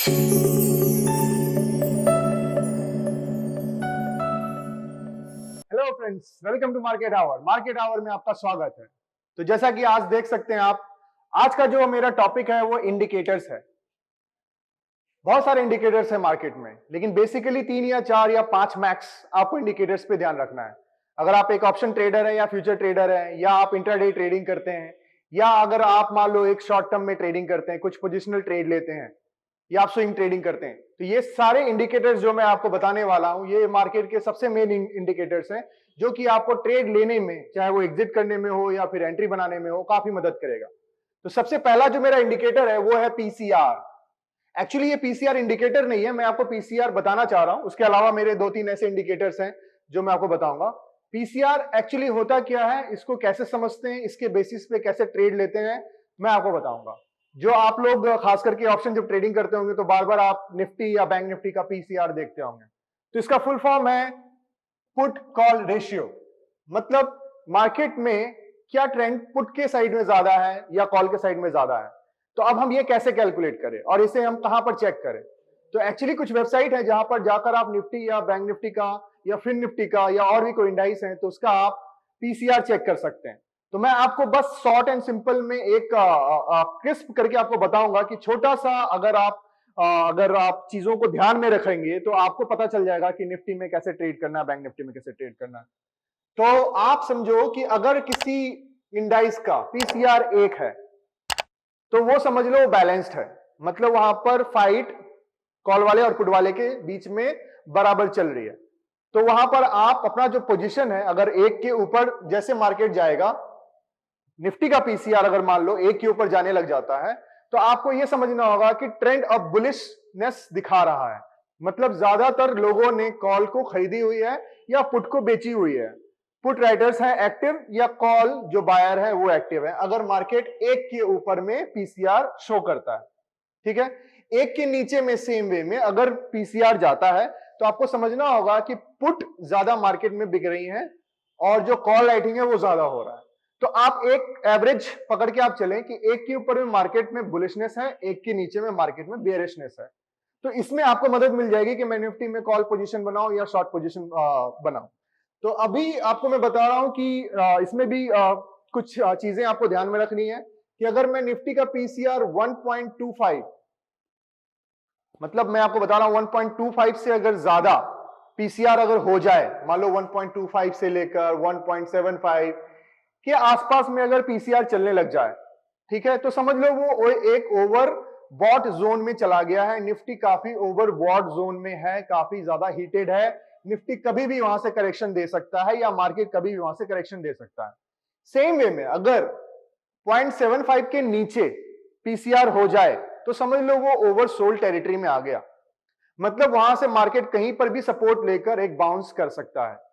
Hello friends, welcome to market hour. Market hour में आपका स्वागत है। तो जैसा कि आज देख सकते हैं आप, आज का जो मेरा टॉपिक है वो इंडिकेटर्स है। बहुत सारे इंडिकेटर्स है मार्केट में, लेकिन बेसिकली 3 या 4 या 5 मैक्स आपको इंडिकेटर्स पे ध्यान रखना है। अगर आप एक ऑप्शन ट्रेडर है या फ्यूचर ट्रेडर है, या आप इंट्राडे ट्रेडिंग करते हैं, या अगर आप मान लो एक शॉर्ट टर्म में ट्रेडिंग करते हैं, कुछ पोजिशनल ट्रेड लेते हैं, या आप स्विंग ट्रेडिंग करते हैं, तो ये सारे इंडिकेटर्स जो मैं आपको बताने वाला हूं, ये मार्केट के सबसे मेन इंडिकेटर्स हैं, जो कि आपको ट्रेड लेने में, चाहे वो एग्जिट करने में हो या फिर एंट्री बनाने में हो, काफी मदद करेगा। तो सबसे पहला जो मेरा इंडिकेटर है वो है पीसीआर। एक्चुअली ये पीसीआर इंडिकेटर नहीं है, मैं आपको पीसीआर बताना चाह रहा हूं। उसके अलावा मेरे 2-3 ऐसे इंडिकेटर्स हैं जो मैं आपको बताऊंगा। पीसीआर एक्चुअली होता क्या है, इसको कैसे समझते हैं, इसके बेसिस पे कैसे ट्रेड लेते हैं, मैं आपको बताऊंगा। जो आप लोग खास करके ऑप्शन जब ट्रेडिंग करते होंगे तो बार बार आप निफ्टी या बैंक निफ्टी का पीसीआर देखते होंगे। तो इसका फुल फॉर्म है पुट कॉल रेशियो। मतलब मार्केट में क्या ट्रेंड पुट के साइड में ज्यादा है या कॉल के साइड में ज्यादा है। तो अब हम ये कैसे कैलकुलेट करें और इसे हम कहां पर चेक करें। तो एक्चुअली कुछ वेबसाइट है जहां पर जाकर आप निफ्टी या बैंक निफ्टी का या फिन निफ्टी का या और भी कोई इंडाइस है तो उसका आप पीसीआर चेक कर सकते हैं। तो मैं आपको बस शॉर्ट एंड सिंपल में एक क्रिस्प करके आपको बताऊंगा कि छोटा सा अगर आप चीजों को ध्यान में रखेंगे तो आपको पता चल जाएगा कि निफ्टी में कैसे ट्रेड करना है, बैंक निफ्टी में कैसे ट्रेड करना है। तो आप समझो कि अगर किसी इंडाइस का पीसीआर 1 है तो वो समझ लो बैलेंस्ड है, मतलब वहां पर फाइट कॉल वाले और पुट वाले के बीच में बराबर चल रही है। तो वहां पर आप अपना जो पोजीशन है, अगर 1 के ऊपर जैसे मार्केट जाएगा, निफ्टी का पीसीआर अगर मान लो 1 के ऊपर जाने लग जाता है, तो आपको यह समझना होगा कि ट्रेंड अब बुलिशनेस दिखा रहा है। मतलब ज्यादातर लोगों ने कॉल को खरीदी हुई है या पुट को बेची हुई है। पुट राइटर्स है एक्टिव या कॉल जो बायर है वो एक्टिव है अगर मार्केट 1 के ऊपर में पीसीआर शो करता है। ठीक है, 1 के नीचे में सेम वे में अगर पीसीआर जाता है तो आपको समझना होगा कि पुट ज्यादा मार्केट में बिक रही है और जो कॉल राइटिंग है वो ज्यादा हो रहा है। तो आप एक एवरेज पकड़ के आप चलें कि 1 के ऊपर में मार्केट में बुलिशनेस है, 1 के नीचे में मार्केट में बेयरिशनेस है। तो इसमें आपको मदद मिल जाएगी कि मैं निफ्टी में कॉल पोजीशन बनाऊं या शॉर्ट पोजीशन बनाऊं। तो अभी आपको मैं बता रहा हूं कि इसमें भी कुछ चीजें आपको ध्यान में रखनी है कि अगर मैं निफ्टी का पीसीआर 1.25, मतलब मैं आपको बता रहा हूं 1.25 से अगर ज्यादा पीसीआर अगर हो जाए, मान लो 1.25 से लेकर 1.75 के आसपास में अगर पीसीआर चलने लग जाए, ठीक है, तो समझ लो वो एक ओवर बॉट जोन में चला गया है। निफ्टी काफी ओवर बॉट जोन में है, काफी ज्यादा हीटेड है। निफ्टी कभी भी वहां से करेक्शन दे सकता है या मार्केट कभी भी वहां से करेक्शन दे सकता है। सेम वे में अगर 0.75 के नीचे पीसीआर हो जाए तो समझ लो वो ओवर सोल्ड टेरिटरी में आ गया। मतलब वहां से मार्केट कहीं पर भी सपोर्ट लेकर एक बाउंस कर सकता है।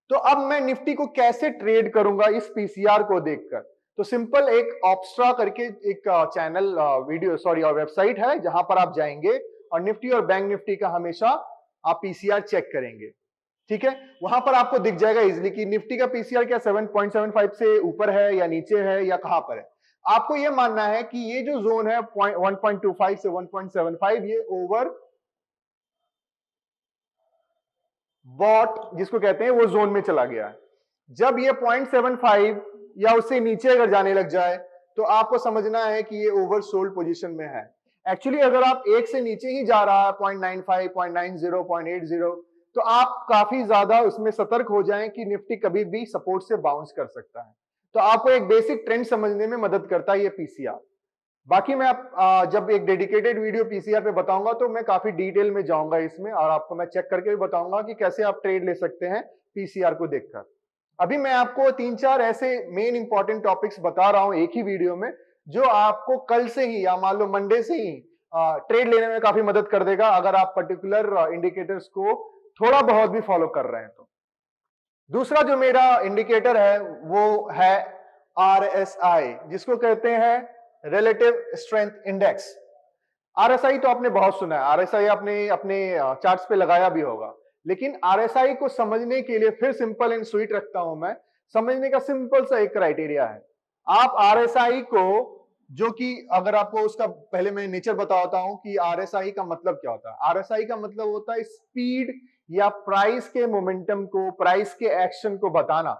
तो अब मैं निफ्टी को कैसे ट्रेड करूंगा इस पीसीआर को देखकर। तो सिंपल एक ऑप्स्ट्रा करके एक चैनल वीडियो और वेबसाइट है जहां पर आप जाएंगे और निफ्टी और बैंक निफ्टी का हमेशा आप पीसीआर चेक करेंगे। ठीक है, वहां पर आपको दिख जाएगा इजीली कि निफ्टी का पीसीआर क्या 7.75 से ऊपर है या नीचे है या कहां पर है। आपको यह मानना है कि ये जो जोन है 1.25 से 1.75 ये ओवर बॉट जिसको कहते हैं वो जोन में चला गया है। जब ये 0.75 या उससे नीचे अगर जाने लग जाए तो आपको समझना है कि ये ओवर सोल्ड पोजीशन में है। एक्चुअली अगर आप 1 से नीचे ही जा रहा है 0.95, 0.90, 0.80, तो आप काफी ज्यादा उसमें सतर्क हो जाएं कि निफ्टी कभी भी सपोर्ट से बाउंस कर सकता है। तो आपको एक बेसिक ट्रेंड समझने में मदद करता है ये पीसीआर। बाकी मैं जब एक डेडिकेटेड वीडियो पीसीआर पे बताऊंगा तो मैं काफी डिटेल में जाऊंगा इसमें और आपको मैं चेक करके भी बताऊंगा कि कैसे आप ट्रेड ले सकते हैं पीसीआर को देखकर। अभी मैं आपको 3-4 ऐसे मेन इंपॉर्टेंट टॉपिक्स बता रहा हूं एक ही वीडियो में, जो आपको कल से ही या मान लो मंडे से ही ट्रेड लेने में काफी मदद कर देगा अगर आप पर्टिकुलर इंडिकेटर्स को थोड़ा बहुत भी फॉलो कर रहे हैं तो। दूसरा जो मेरा इंडिकेटर है वो है आरएसआई, जिसको कहते हैं रिलेटिव स्ट्रेंथ इंडेक्स। आरएसआई तो आपने बहुत सुना है, आरएसआई आपने अपने चार्ट्स पे लगाया भी होगा, लेकिन आरएसआई को समझने के लिए फिर सिंपल एंड स्वीट रखता हूं मैं। समझने का सिंपल सा एक क्राइटेरिया है, आप आरएसआई को जो कि अगर आपको उसका पहले मैं नेचर बताता हूं कि आरएसआई का मतलब क्या होता है। आरएसआई का मतलब होता है स्पीड या प्राइस के मोमेंटम को, प्राइस के एक्शन को बताना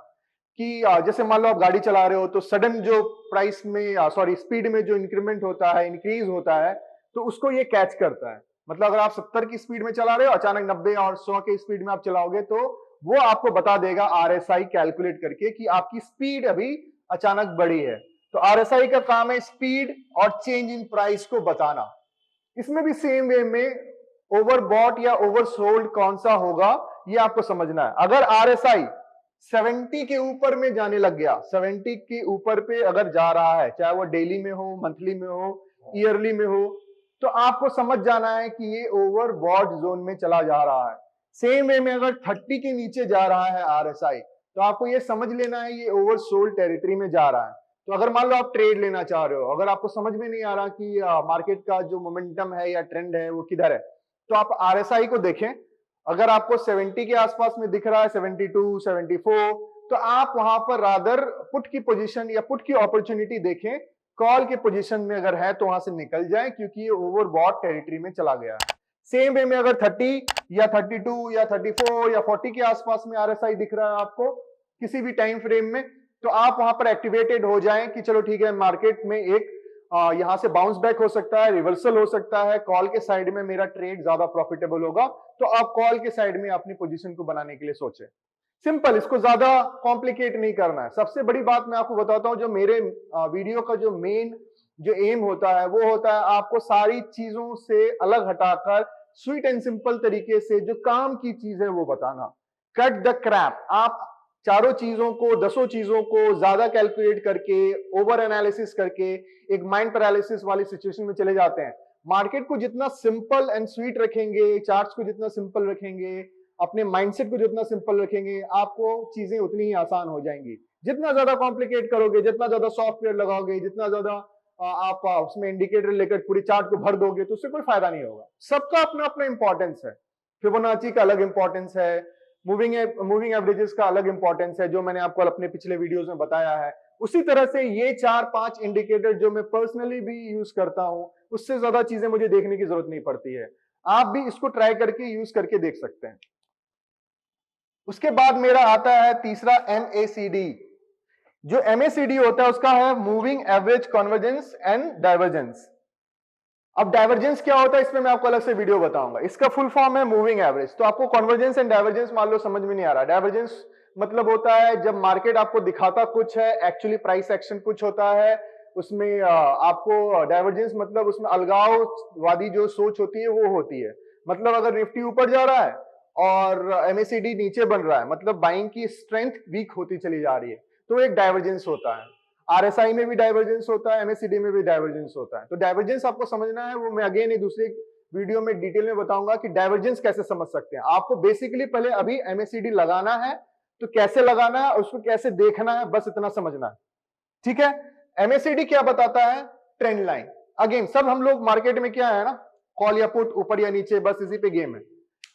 कि जैसे मान लो आप गाड़ी चला रहे हो तो सडन जो प्राइस में सॉरी स्पीड में जो इंक्रीमेंट होता है, इंक्रीज होता है, तो उसको ये कैच करता है। मतलब अगर आप 70 की स्पीड में चला रहे हो, अचानक 90 और 100 की स्पीड में आप चलाओगे तो वो आपको बता देगा आरएसआई कैलकुलेट करके कि आपकी स्पीड अभी अचानक बढ़ी है। तो आरएसआई का काम है स्पीड और चेंज इन प्राइस को बताना। इसमें भी सेम वे में ओवरबॉट या ओवरसोल्ड कौन सा होगा ये आपको समझना है। अगर आरएसआई 70 के ऊपर में जाने लग गया, 70 के ऊपर पे अगर जा रहा है, चाहे वो डेली में हो, मंथली में हो, ईयरली में हो, तो आपको समझ जाना है कि ये ओवरबॉट जोन में चला जा रहा है। सेम वे में अगर 30 के नीचे जा रहा है आरएसआई, तो आपको ये समझ लेना है ये ओवरसोल्ड टेरिटरी में जा रहा है। तो अगर मान लो आप ट्रेड लेना चाह रहे हो, अगर आपको समझ में नहीं आ रहा कि मार्केट का जो मोमेंटम है या ट्रेंड है वो किधर है, तो आप आरएसआई को देखें। अगर आपको 70 के आसपास में दिख रहा है, 72, 74, तो आप वहां पर रादर पुट की पोजीशन या पुट की अपॉर्चुनिटी देखें। कॉल के पोजीशन में अगर है तो वहां से निकल जाए, क्योंकि ये ओवरबॉट टेरिटरी में चला गया है। सेम वे में अगर 30 या 32 या 34 या 40 के आसपास में आरएसआई दिख रहा है आपको किसी भी टाइम फ्रेम में, तो आप वहां पर एक्टिवेटेड हो जाएं कि चलो ठीक है, मार्केट में एक यहां से बाउंस बैक हो सकता है, रिवर्सल हो सकता है, कॉल के साइड में मेरा ट्रेड ज्यादा प्रॉफिटेबल होगा, तो आप कॉल के साइड में अपनी पोजीशन को बनाने के लिए सोचें। सिंपल, इसको ज्यादा कॉम्प्लिकेट नहीं करना है। सबसे बड़ी बात मैं आपको बताता हूं, जो मेरे वीडियो का जो मेन जो एम होता है वो होता है आपको सारी चीजों से अलग हटाकर स्वीट एंड सिंपल तरीके से जो काम की चीज है वो बताना। Cut the crap. आप चारों चीजों को, 10 चीजों को ज्यादा कैलकुलेट करके, ओवर एनालिसिस करके एक माइंड पैरालिसिस वाली सिचुएशन में चले जाते हैं। मार्केट को जितना सिंपल एंड स्वीट रखेंगे, चार्ट्स को जितना सिंपल रखेंगे, अपने माइंडसेट को जितना सिंपल रखेंगे, आपको चीजें उतनी ही आसान हो जाएंगी। जितना ज्यादा कॉम्प्लिकेट करोगे, जितना ज्यादा सॉफ्टवेयर लगाओगे, जितना ज्यादा आप उसमें इंडिकेटर लेकर पूरी चार्ट को भर दोगे, तो उससे कोई फायदा नहीं होगा। सबका अपना अपना इंपॉर्टेंस है। फिबोनाची का अलग इंपॉर्टेंस है, मूविंग एवरेजेस का अलग इंपॉर्टेंस है, जो मैंने आपको अपने पिछले वीडियोस में बताया है। उसी तरह से ये 4-5 इंडिकेटर जो मैं पर्सनली भी यूज करता हूं, उससे ज्यादा चीजें मुझे देखने की जरूरत नहीं पड़ती है। आप भी इसको ट्राई करके यूज करके देख सकते हैं। उसके बाद मेरा आता है तीसरा MACD। जो MACD होता है उसका है moving average convergence and divergence. अब डाइवर्जेंस क्या होता है इसमें मैं आपको अलग से वीडियो बताऊंगा। इसका फुल फॉर्म है मूविंग एवरेज। तो आपको कन्वर्जेंस एंड डाइवर्जेंस मान लो समझ में नहीं आ रहा। डाइवर्जेंस मतलब होता है जब मार्केट आपको दिखाता कुछ है, एक्चुअली प्राइस एक्शन कुछ होता है, उसमें आपको डाइवर्जेंस मतलब उसमें अलगाववादी जो सोच होती है वो होती है। मतलब अगर निफ्टी ऊपर जा रहा है और MACD नीचे बन रहा है, मतलब बाइंग की स्ट्रेंथ वीक होती चली जा रही है, तो एक डाइवर्जेंस होता है। आरएसआई में भी डाइवर्जेंस होता है, MACD में भी डाइवर्जेंस होता है। तो डाइवर्जेंस आपको समझना है, वो मैं अगेन एक दूसरे वीडियो में डिटेल में बताऊंगा कि डाइवर्जेंस कैसे समझ सकते हैं। आपको बेसिकली पहले अभी MACD लगाना है, तो कैसे लगाना है, उसको कैसे देखना है, बस इतना समझना है। ठीक है। MACD क्या बताता है? Trend line. अगेन सब हम लोग मार्केट में क्या है ना, कॉल या पुट, ऊपर या नीचे, बस इसी पे गेम है।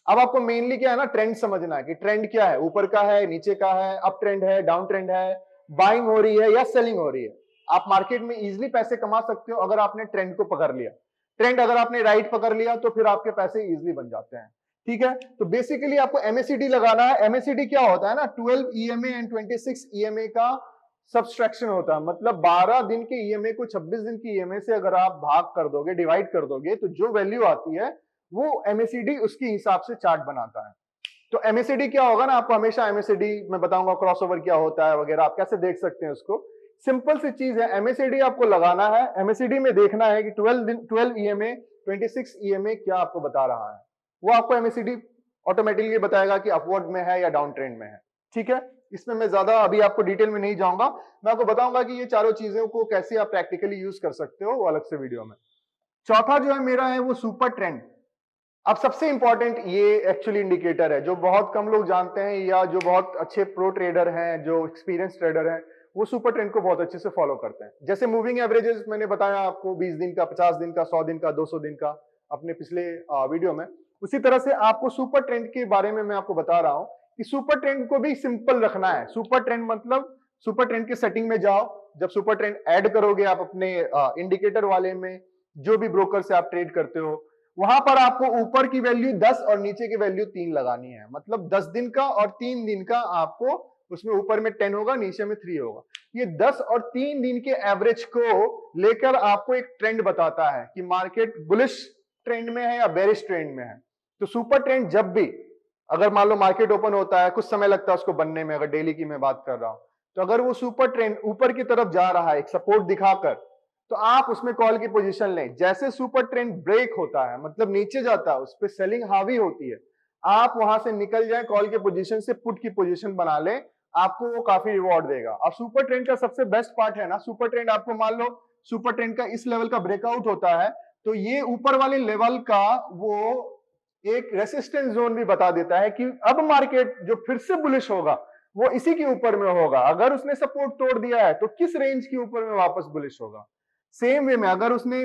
अब आपको मेनली क्या है ना, ट्रेंड समझना है कि ट्रेंड क्या है, ऊपर का है, नीचे का है, अप ट्रेंड है, डाउन ट्रेंड है, बाइंग हो रही है या सेलिंग हो रही है। आप मार्केट में इजीली पैसे कमा सकते हो अगर आपने ट्रेंड को पकड़ लिया। ट्रेंड अगर आपने राइट पकड़ लिया तो फिर आपके पैसे इजीली बन जाते हैं। ठीक है। तो बेसिकली आपको MACD लगाना है। MACD क्या होता है ना, 12 EMA एंड 26 EMA का सब्सट्रैक्शन होता है। मतलब 12 दिन के EMA को 26 दिन की EMA से अगर आप भाग कर दोगे, डिवाइड कर दोगे, तो जो वैल्यू आती है वो MACD उसके हिसाब से चार्ट बनाता है। तो MACD क्या होगा ना, आपको हमेशा MACD मैं बताऊंगा, क्रॉसओवर क्या होता है वगैरह, आप कैसे देख सकते हैं उसको। सिंपल सी चीज है, MACD आपको लगाना है। MACD में देखना है कि 12 EMA 26 EMA क्या आपको बता रहा है। वो आपको MACD ऑटोमेटिकली बताएगा कि अपवर्ड में है या डाउन ट्रेंड में है। ठीक है। इसमें मैं ज्यादा अभी आपको डिटेल में नहीं जाऊंगा, मैं आपको बताऊंगा कि ये चारों चीजों को कैसे आप प्रैक्टिकली यूज कर सकते हो, वो अलग से वीडियो में। चौथा जो है मेरा है वो सुपर ट्रेंड। अब सबसे इंपॉर्टेंट ये एक्चुअली इंडिकेटर है जो बहुत कम लोग जानते हैं, या जो बहुत अच्छे प्रो ट्रेडर हैं, जो एक्सपीरियंस ट्रेडर हैं, वो सुपर ट्रेंड को बहुत अच्छे से फॉलो करते हैं। जैसे मूविंग एवरेजेस मैंने बताया आपको, 20 दिन का, 50 दिन का, 100 दिन का, 200 दिन का, अपने पिछले वीडियो में। उसी तरह से आपको सुपर ट्रेंड के बारे में मैं आपको बता रहा हूं कि सुपर ट्रेंड को भी सिंपल रखना है। सुपर ट्रेंड मतलब सुपर ट्रेंड के सेटिंग में जाओ, जब सुपर ट्रेंड ऐड करोगे आप अपने इंडिकेटर वाले में, जो भी ब्रोकर से आप ट्रेड करते हो, वहां पर आपको ऊपर की वैल्यू 10 और नीचे की वैल्यू 3 लगानी है। मतलब 10 दिन का और 3 दिन का आपको उसमें ऊपर में 10 होगा, नीचे में 3 होगा। ये 10 और 3 दिन के एवरेज को लेकर आपको एक ट्रेंड बताता है कि मार्केट बुलिश ट्रेंड में है या बेरिश ट्रेंड में है। तो सुपर ट्रेंड जब भी, अगर मान लो मार्केट ओपन होता है, कुछ समय लगता है उसको बनने में, अगर डेली की मैं बात कर रहा हूं, तो अगर वो सुपर ट्रेंड ऊपर की तरफ जा रहा है एक सपोर्ट दिखाकर, तो आप उसमें कॉल की पोजीशन लें। जैसे सुपर ट्रेंड ब्रेक होता है, मतलब नीचे जाता है, उस पर सेलिंग हावी होती है, आप वहां से निकल जाएं, कॉल के पोजीशन से पुट की पोजीशन बना लें, आपको वो काफी रिवॉर्ड देगा। अब सुपर ट्रेंड का सबसे बेस्ट पार्ट है ना, सुपर ट्रेंड आपको मान लो सुपर ट्रेंड का इस लेवल का ब्रेकआउट होता है, तो ये ऊपर वाले लेवल का वो एक रेसिस्टेंस जोन भी बता देता है कि अब मार्केट जो फिर से बुलिश होगा वो इसी के ऊपर में होगा। अगर उसने सपोर्ट तोड़ दिया है तो किस रेंज के ऊपर में वापस बुलिश होगा। सेम वे में अगर उसने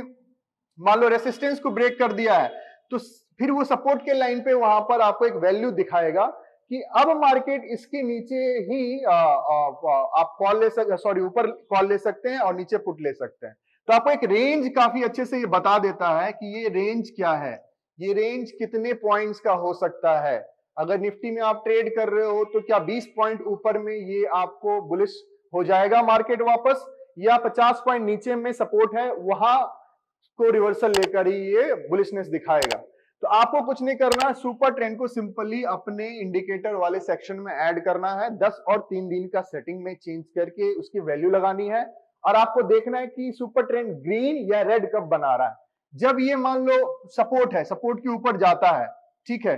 मान लो रेसिस्टेंस को ब्रेक कर दिया है, तो फिर वो सपोर्ट के लाइन पे वहां पर आपको एक वैल्यू दिखाएगा कि अब मार्केट इसके नीचे ही आप कॉल ले सकते, सॉरी ऊपर कॉल ले सकते हैं और नीचे पुट ले सकते हैं। तो आपको एक रेंज काफी अच्छे से ये बता देता है कि ये रेंज क्या है, ये रेंज कितने पॉइंट्स का हो सकता है। अगर निफ्टी में आप ट्रेड कर रहे हो तो क्या 20 पॉइंट ऊपर में ये आपको बुलिश हो जाएगा मार्केट वापस, या 50 पॉइंट नीचे में सपोर्ट है वहां को रिवर्सल लेकर ही ये बुलिशनेस दिखाएगा। तो आपको कुछ नहीं करना, सुपर ट्रेंड को सिंपली अपने इंडिकेटर वाले सेक्शन में ऐड करना है, 10 और 3 दिन का सेटिंग में चेंज करके उसकी वैल्यू लगानी है, और आपको देखना है कि सुपर ट्रेंड ग्रीन या रेड कब बना रहा है। जब ये मान लो सपोर्ट है, सपोर्ट के ऊपर जाता है, ठीक है,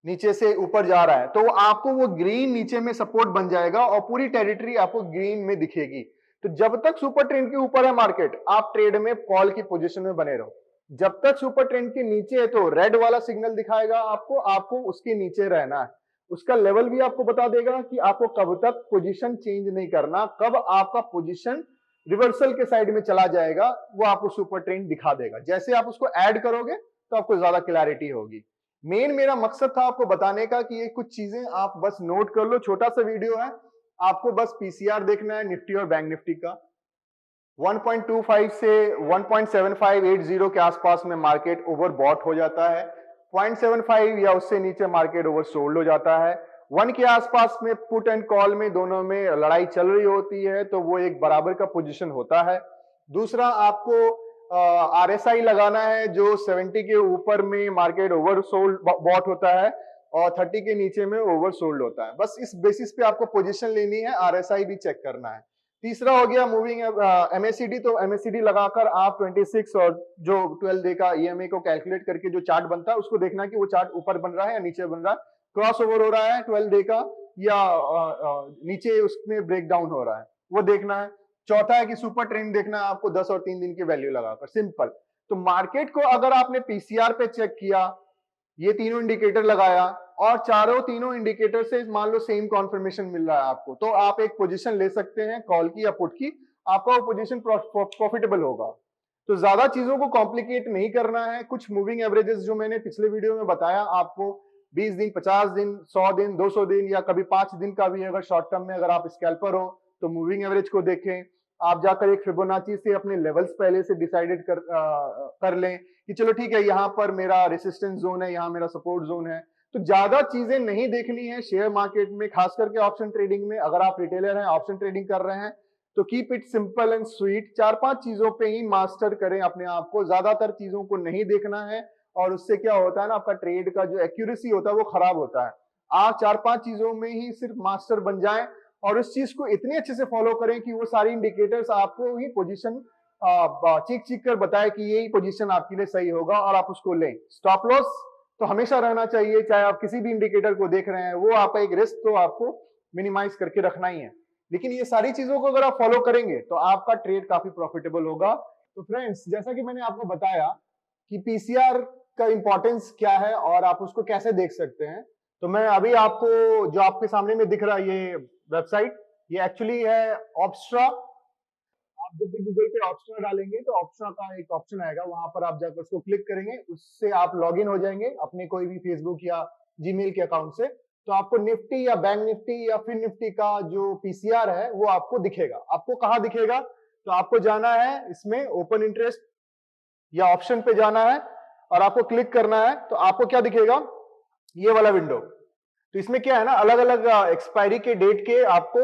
नीचे से ऊपर जा रहा है, तो आपको वो ग्रीन नीचे में सपोर्ट बन जाएगा और पूरी टेरिटरी आपको ग्रीन में दिखेगी। तो जब तक सुपर ट्रेंड के ऊपर है मार्केट, आप ट्रेड में कॉल की पोजीशन में बने रहो। जब तक सुपर ट्रेंड के नीचे है तो रेड वाला सिग्नल दिखाएगा आपको, आपको उसके नीचे रहना है। उसका लेवल भी आपको बता देगा कि आपको कब तक पोजीशन चेंज नहीं करना, कब आपका पोजीशन रिवर्सल के साइड में चला जाएगा, वो आपको सुपर ट्रेंड दिखा देगा। जैसे आप उसको ऐड करोगे तो आपको ज्यादा क्लैरिटी होगी। मेन मेरा मकसद था आपको बताने का कि ये कुछ चीजें आप बस नोट कर लो, छोटा सा वीडियो है, आपको बस पीसीआर देखना है निफ्टी और बैंक निफ्टी का। 1.25 से 1.7580 के आसपास में मार्केट ओवरबॉट हो जाता है, 0.75 या उससे नीचे मार्केट ओवर सोल्ड हो जाता है। 1 के आसपास में पुट एंड कॉल में दोनों में लड़ाई चल रही होती है, तो वो एक बराबर का पोजीशन होता है। दूसरा आपको आरएसआई लगाना है, जो 70 के ऊपर में मार्केट ओवर सोल्ड बॉट होता है और 30 के नीचे में ओवर सोल्ड होता है। बस इस बेसिस पे आपको पोजीशन लेनी है, आरएसआई भी चेक करना है। तीसरा हो गया मूविंग एमएसीडी, तो एमएसीडी लगाकर आप 26 और जो 12 डे का ईएमए को कैलकुलेट करके जो चार्ट बनता है उसको देखना कि वो चार्ट ऊपर बन रहा है या नीचे बन रहा है, क्रॉस ओवर हो रहा है 12 डे का या नीचे उसमें ब्रेक डाउन हो रहा है, वो देखना है। चौथा है कि सुपर ट्रेंड देखना है आपको 10 और 3 दिन की वैल्यू लगाकर, सिंपल। तो मार्केट को अगर आपने पीसीआर पे चेक किया, ये तीनों इंडिकेटर लगाया और तीनों इंडिकेटर से मान लो सेम कॉन्फर्मेशन मिल रहा है आपको, तो आप एक पोजीशन ले सकते हैं कॉल की या पुट की, आपका वो पोजीशन प्रॉफिटेबल होगा। तो ज्यादा चीजों को कॉम्प्लिकेट नहीं करना है। कुछ मूविंग एवरेजेस जो मैंने पिछले वीडियो में बताया आपको, 20 दिन, 50 दिन, 100 दिन, 200 दिन या कभी 5 दिन का भी, अगर शॉर्ट टर्म में अगर आप स्कैल्पर हो तो मूविंग एवरेज को देखें। आप जाकर एक फिबोनाची से अपने लेवल्स पहले से डिसाइडेड कर लें कि चलो ठीक है, यहाँ पर मेरा रेसिस्टेंस जोन है, यहाँ मेरा सपोर्ट जोन है। तो ज्यादा चीजें नहीं देखनी है शेयर मार्केट में, खास करके ऑप्शन ट्रेडिंग में। अगर आप रिटेलर हैं, ऑप्शन ट्रेडिंग कर रहे हैं, तो keep it simple and sweet. 4-5 चीजों पे ही मास्टर करें अपने आप को, ज्यादातर चीजों को नहीं देखना है, और उससे क्या होता है ना, आपका ट्रेड का जो एक्यूरेसी होता है वो खराब होता है। आप 4-5 चीजों में ही सिर्फ मास्टर बन जाएं और उस चीज को इतने अच्छे से फॉलो करें कि वो सारी इंडिकेटर्स आपको ही पोजीशन चीख चीख कर बताए कि यही पोजीशन आपके लिए सही होगा और आप उसको लें। स्टॉप लॉस तो हमेशा रहना चाहिए, चाहे आप किसी भी इंडिकेटर को देख रहे हैं, वो आपका एक रिस्क तो आपको मिनिमाइज करके रखना ही है। लेकिन ये सारी चीजों को अगर आप फॉलो करेंगे तो आपका ट्रेड काफी प्रॉफिटेबल होगा। तो फ्रेंड्स, जैसा कि मैंने आपको बताया कि पीसीआर का इंपॉर्टेंस क्या है और आप उसको कैसे देख सकते हैं, तो मैं अभी आपको जो आपके सामने में दिख रहा है ये वेबसाइट, ये एक्चुअली है ऑप्स्ट्रा। आप जब भी गूगल पे ऑप्स्ट्रा डालेंगे तो ऑप्स्ट्रा का एक ऑप्शन आएगा, वहां पर आप जाकर उसको क्लिक करेंगे, उससे आप लॉगिन हो जाएंगे अपने कोई भी फेसबुक या जीमेल के अकाउंट से। तो आपको निफ्टी या बैंक निफ्टी या फिर निफ्टी का जो पीसीआर है वो आपको दिखेगा। आपको कहाँ दिखेगा? तो आपको जाना है इसमें ओपन इंटरेस्ट या ऑप्शन पे जाना है और आपको क्लिक करना है। तो आपको क्या दिखेगा? ये वाला विंडो। तो इसमें क्या है ना, अलग अलग एक्सपायरी के डेट के आपको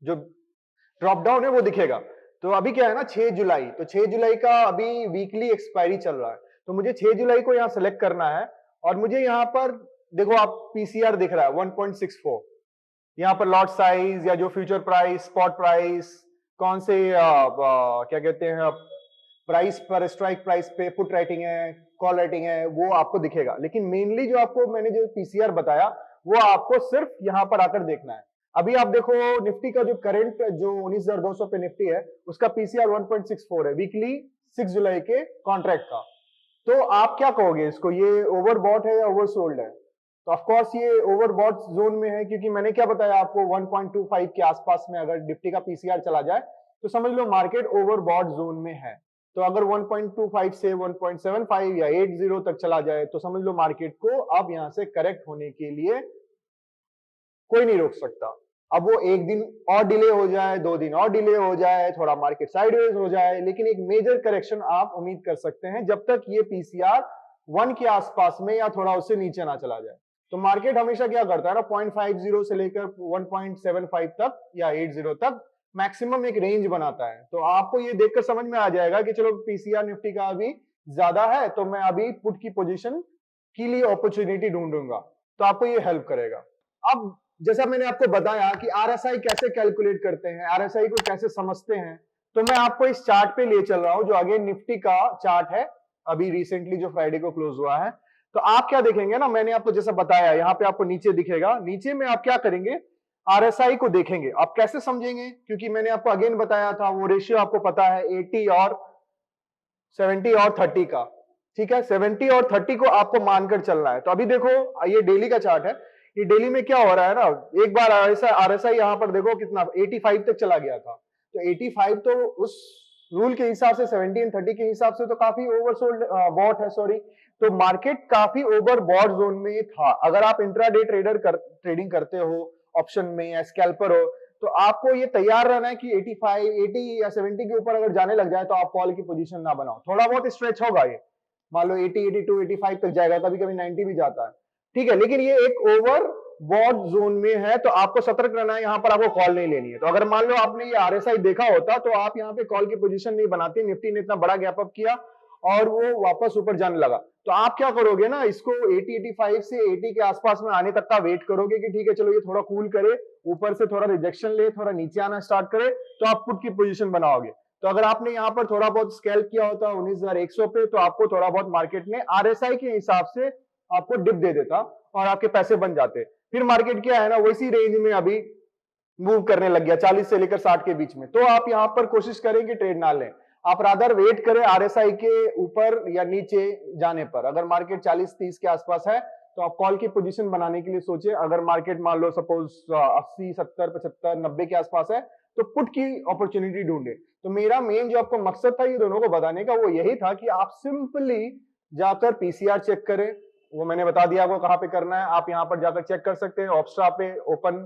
जो ड्रॉप डाउन है वो दिखेगा। तो अभी क्या है ना 6 जुलाई, तो 6 जुलाई का अभी वीकली एक्सपायरी चल रहा है। तो मुझे 6 जुलाई को यहाँ सेलेक्ट करना है और मुझे यहाँ पर देखो आप पीसीआर दिख रहा है 1.64। यहाँ पर लॉट साइज या जो फ्यूचर प्राइस, स्पॉट प्राइस, कौन से क्या कहते हैं प्राइस पर स्ट्राइक प्राइस पे पुट राइटिंग है, कॉल राइटिंग है, वो आपको दिखेगा। लेकिन मेनली जो आपको मैंने जो पीसीआर बताया वो आपको सिर्फ यहाँ पर आकर देखना है। अभी आप देखो निफ्टी का जो करंट जो 19,200 पे निफ्टी है उसका पीसीआर 1.64 है वीकली 6 जुलाई के कॉन्ट्रैक्ट का। तो आप क्या कहोगे इसको, ये ओवरबॉट है या ओवरसोल्ड है? तो ऑफ कोर्स ये ओवरबॉट जोन में है, क्योंकि मैंने क्या बताया आपको 1.25 के आसपास में अगर निफ्टी का पीसीआर चला जाए तो समझ लो मार्केट ओवरबॉट जोन में है। तो अगर 1.25 से 1.75 या 80 तक चला जाए तो समझ लो मार्केट को अब यहां से करेक्ट होने के लिए कोई नहीं रोक सकता। अब वो एक दिन और डिले हो जाए, 2 दिन और डिले हो जाए, थोड़ा मार्केट साइडवेज हो जाए, लेकिन एक मेजर करेक्शन आप उम्मीद कर सकते हैं जब तक ये पीसीआर 1 के आसपास में या थोड़ा उससे नीचे ना चला जाए। तो मार्केट हमेशा क्या करता है ना 0.50 से लेकर 1.75 तक या 80 तक मैक्सिमम एक रेंज बनाता है। तो आपको ये देखकर समझ में आ जाएगा कि चलो पीसीआर निफ्टी का अभी ज्यादा है तो मैं अभी पुट की पोजीशन के लिए अपॉर्चुनिटी ढूंढूंगा। तो आपको ये हेल्प करेगा। अब जैसा मैंने आपको बताया कि आरएसआई कैसे कैलकुलेट करते हैं, आरएसआई को कैसे समझते हैं, तो मैं आपको इस चार्ट पे ले चल रहा हूं जो आगे निफ्टी का चार्ट है, अभी रिसेंटली जो फ्राइडे को क्लोज हुआ है। तो आप क्या देखेंगे ना, मैंने आपको जैसा बताया यहाँ पे आपको नीचे दिखेगा, नीचे में आप क्या करेंगे आरएसआई को देखेंगे। आप कैसे समझेंगे? क्योंकि मैंने आपको अगेन बताया था वो रेशियो आपको पता है 80 और 70 और 30 का, ठीक है। 70 और 30 को आपको मानकर चलना है। तो अभी देखो ये डेली का चार्ट है, ये डेली में क्या हो रहा है ना, एक बार आरएसआई यहां पर देखो कितना 85 तक चला गया था। तो 85 तो उस रूल के हिसाब से 70 और 30 के हिसाब से तो काफी ओवरसोल्ड बॉट है, सॉरी। तो मार्केट काफी ओवर बॉट जोन में था। अगर आप इंट्राडे ट्रेडिंग करते हो ऑप्शन में या स्कैल्पर हो तो आपको ये तैयार रहना है कि 85, 80 या 70 के ऊपर अगर जाने लग जाए तो आप कॉल की पोजीशन ना बनाओ। थोड़ा बहुत स्ट्रेच होगा ये, मान लो 80, 82, 85 तक जाएगा, कभी कभी 90 भी जाता है, ठीक है। लेकिन ये एक ओवर बॉट जोन में है तो आपको सतर्क रहना है, यहाँ पर आपको कॉल नहीं लेनी है। तो अगर मान लो आपने ये आरएसआई देखा होता तो आप यहाँ पे कॉल की पोजीशन नहीं बनाते। निफ्टी ने इतना बड़ा गैप अप किया और वो वापस ऊपर जाने लगा, तो आप क्या करोगे ना, इसको 80, 85 से 80 के आसपास में आने तक का वेट करोगे कि ठीक है चलो ये थोड़ा कूल करे, ऊपर से थोड़ा रिजेक्शन ले, थोड़ा नीचे आना स्टार्ट करे, तो आप पुट की पोजीशन बनाओगे। तो अगर आपने यहाँ पर थोड़ा बहुत स्कैल्प किया होता 19,100 पे तो आपको थोड़ा बहुत मार्केट ने आरएसआई के हिसाब से आपको डिप दे देता और आपके पैसे बन जाते। फिर मार्केट क्या है ना वैसी रेंज में अभी मूव करने लग गया 40 से लेकर 60 के बीच में। तो आप यहाँ पर कोशिश करें कि ट्रेड ना लें, आप रादर वेट करें आरएसआई के ऊपर या नीचे जाने पर। अगर मार्केट 40-30 के आसपास है तो आप कॉल की पोजीशन बनाने के लिए सोचे। अगर मार्केट मान लो सपोज 80, 70, 75, 90 के आसपास है तो पुट की अपॉर्चुनिटी ढूंढे। तो मेरा मेन जो आपको मकसद था ये दोनों को बताने का वो यही था कि आप सिंपली जाकर पीसीआर चेक करें। वो मैंने बता दिया आपको कहां पे करना है, आप यहां पर जाकर चेक कर सकते हैं। ऑप्स्ट्रा पे ओपन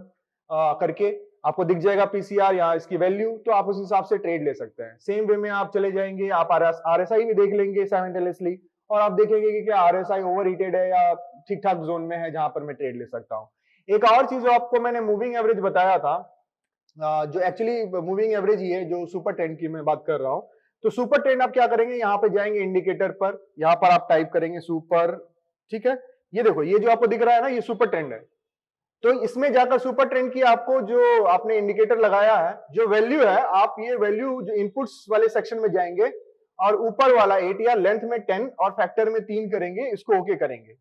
करके आपको दिख जाएगा पीसीआर, यहाँ इसकी वैल्यू, तो आप उस हिसाब से ट्रेड ले सकते हैं। सेम वे में आप चले जाएंगे, आप आरएसआई भी देख लेंगे साइमल्टेनियसली और आप देखेंगे कि क्या आरएसआई ओवरहीटेड है या ठीक ठाक जोन में है जहां पर मैं ट्रेड ले सकता हूं। एक और चीज जो आपको मैंने मूविंग एवरेज बताया था, जो एक्चुअली मूविंग एवरेज ही है, जो सुपर ट्रेंड की मैं बात कर रहा हूं। तो सुपर ट्रेंड आप क्या करेंगे, यहाँ पे जाएंगे इंडिकेटर पर, यहाँ पर आप टाइप करेंगे सुपर, ठीक है। ये देखो ये जो आपको दिख रहा है ना ये सुपर ट्रेंड है। तो इसमें जाकर सुपर ट्रेंड की आपको जो आपने इंडिकेटर लगाया है जो वैल्यू है, आप ये वैल्यू जो इनपुट्स वाले सेक्शन में जाएंगे और ऊपर वाला एटीआर लेंथ में 10 और फैक्टर में 3 करेंगे, इसको ओके करेंगे।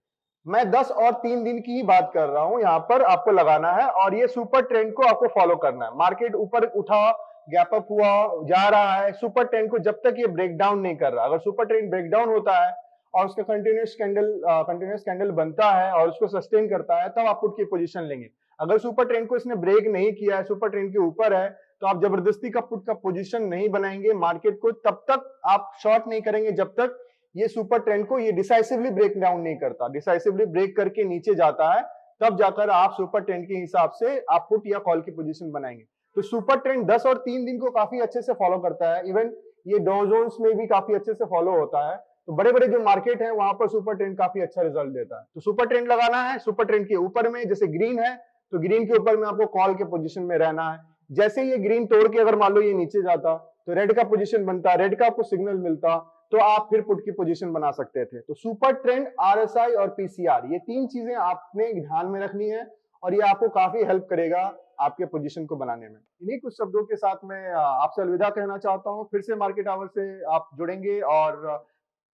मैं 10 और 3 दिन की ही बात कर रहा हूं, यहां पर आपको लगाना है और ये सुपर ट्रेंड को आपको फॉलो करना है। मार्केट ऊपर उठा, गैप अप हुआ, जा रहा है, सुपर ट्रेंड को जब तक ये ब्रेक डाउन नहीं कर रहा, अगर सुपर ट्रेंड ब्रेक डाउन होता है और उसका कंटिन्यूस कैंडल बनता है और उसको सस्टेन करता है तब आप पुट की पोजीशन लेंगे। अगर सुपर ट्रेंड को इसने ब्रेक नहीं किया है, सुपर ट्रेंड के ऊपर है, तो आप जबरदस्ती का पुट का पोजीशन नहीं बनाएंगे मार्केट को, तब तक आप शॉर्ट नहीं करेंगे जब तक ये सुपर ट्रेंड को ये डिसाइसिवली ब्रेक डाउन नहीं करता। डिसाइसिवली ब्रेक करके नीचे जाता है तब जाकर आप सुपर ट्रेंड के हिसाब से आप पुट या कॉल की पोजीशन बनाएंगे। तो सुपर ट्रेंड 10 और 3 दिन को काफी अच्छे से फॉलो करता है। इवन ये डॉ जोन्स में भी काफी अच्छे से फॉलो होता है। तो बड़े बड़े जो मार्केट है वहां पर सुपर ट्रेंड काफी अच्छा रिजल्ट देता है। तो सुपर ट्रेंड लगाना है, सुपर ट्रेंड के ऊपर में जैसे ग्रीन है तो ग्रीन के ऊपर में आपको कॉल के पोजीशन में रहना है। जैसे ये ग्रीन तोड़ के अगर मान लो ये नीचे जाता तो रेड का पोजीशन बनता, रेड का आपको सिग्नल मिलता तो आप फिर पुट की पोजीशन बना सकते थे। तो सुपर ट्रेंड, आरएसआई और पीसीआर, ये 3 चीजें आपने ध्यान में रखनी है और ये आपको काफी हेल्प करेगा आपके पोजीशन को बनाने में। इन्हीं कुछ शब्दों के साथ मैं आपसे अलविदा कहना चाहता हूं। फिर से मार्केट आवर से आप जुड़ेंगे और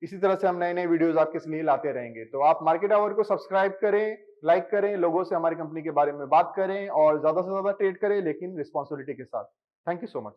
इसी तरह से हम नए नए वीडियोस आपके लिए लाते रहेंगे। तो आप मार्केट आवर को सब्सक्राइब करें, लाइक करें, लोगों से हमारी कंपनी के बारे में बात करें और ज्यादा से ज्यादा ट्रेड करें, लेकिन रिस्पॉन्सिबिलिटी के साथ। Thank you so much.